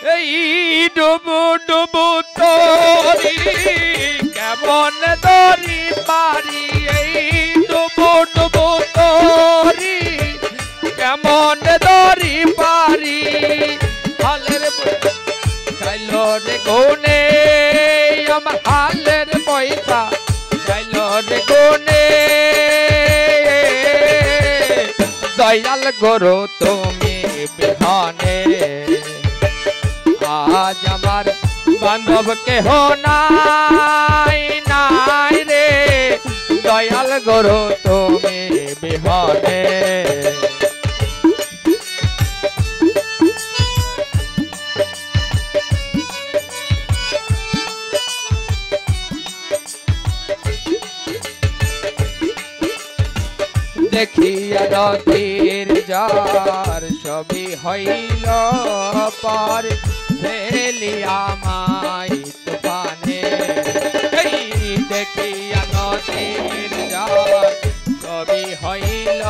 এই ডুবু ডুবু তোরি কেমন দরি পারি এই ডুবু ডুবু তোরি কেমন দরি পারি হালের চাইল রে গুনে আমার হালের পয়সা চাইল রে গুনে দয়াল গুরু তুমি বিহানে আজ আমার বান্ধব কেহ নাই নাই রে দয়াল গুরু তুমি বিহানে দেখিয়া নদীর যার ছবি হইল পার ফেলিয়া মাই তুফানে দেখিয়া নদীর যার ছবি হইল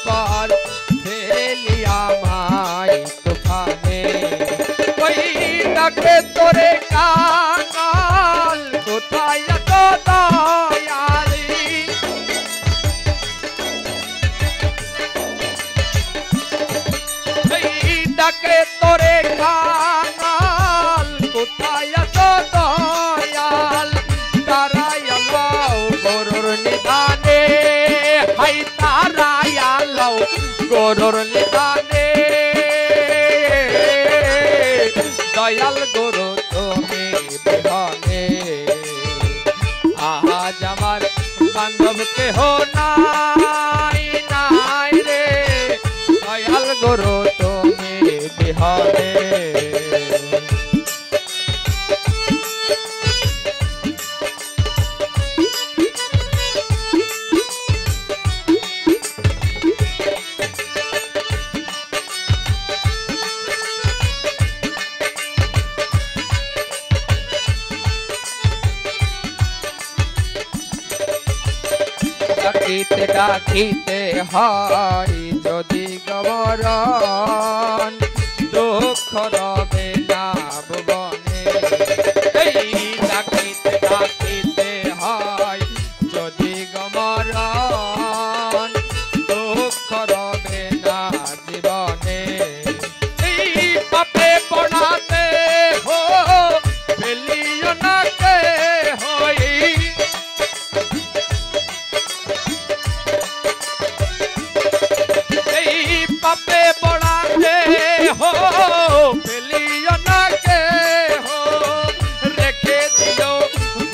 পার ফেলিয়া মাই তুফানে ওই ডাকে তোরে কাঙাল কোথায় তো দয়ালি ডাকে তোরে কাঙাল কোথায় তো দয়াল তারায়ালাও গরুর নিদানে হাই তারায়ালাও গরুর নিদানে দয়াল গুরু তুমি বিহানে আজ আমার বান্ধব কেহ নাই নাই রে দয়াল গুরু তুমি বিহানে ডাকিতে ডাকিতে হয় যদি গবরণ দুঃখ রবে না ভুবনে এই ডাকিতে ডাকিতে হয় যদি গবরণ দুঃখ রবে না জীবনে এই পাপে পড়াতে হো ফেলিও না কে হই পাপে পড়াতে হো ফেলিও না কে হো রেখে দিও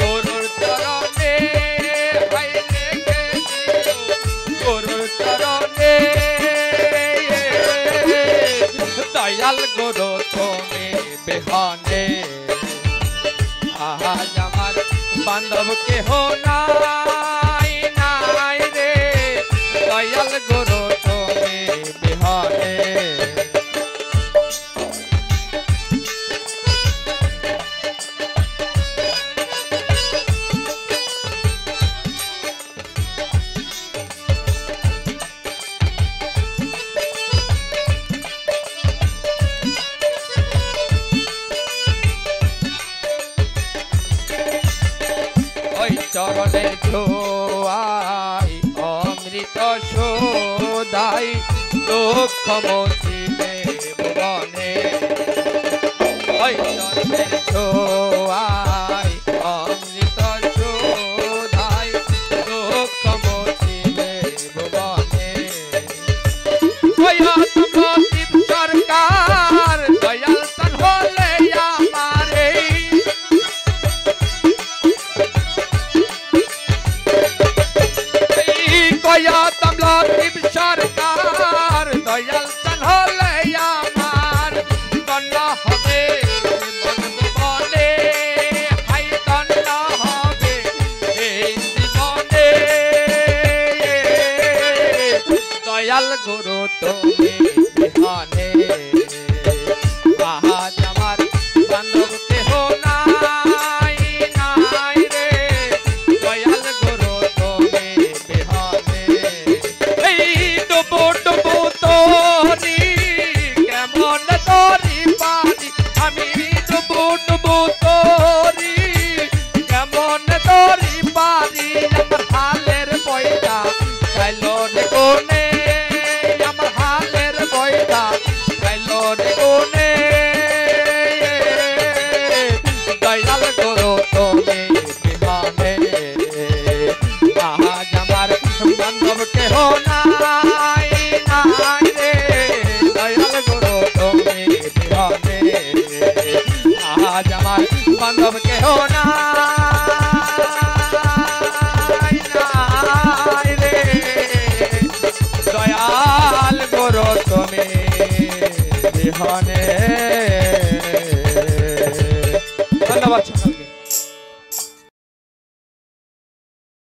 গুরুর চরণে হাই রেখে দিও গুরুর চরণে দয়াল গুরু তুমি বিহানে আজ আমার বান্ধব কেহ নাই নাই রে দয়াল গুরু তুমি বিহানে ওই চরণে ছোয়াই অমৃত সোদাই দুঃখ মোচিবে ভুবনে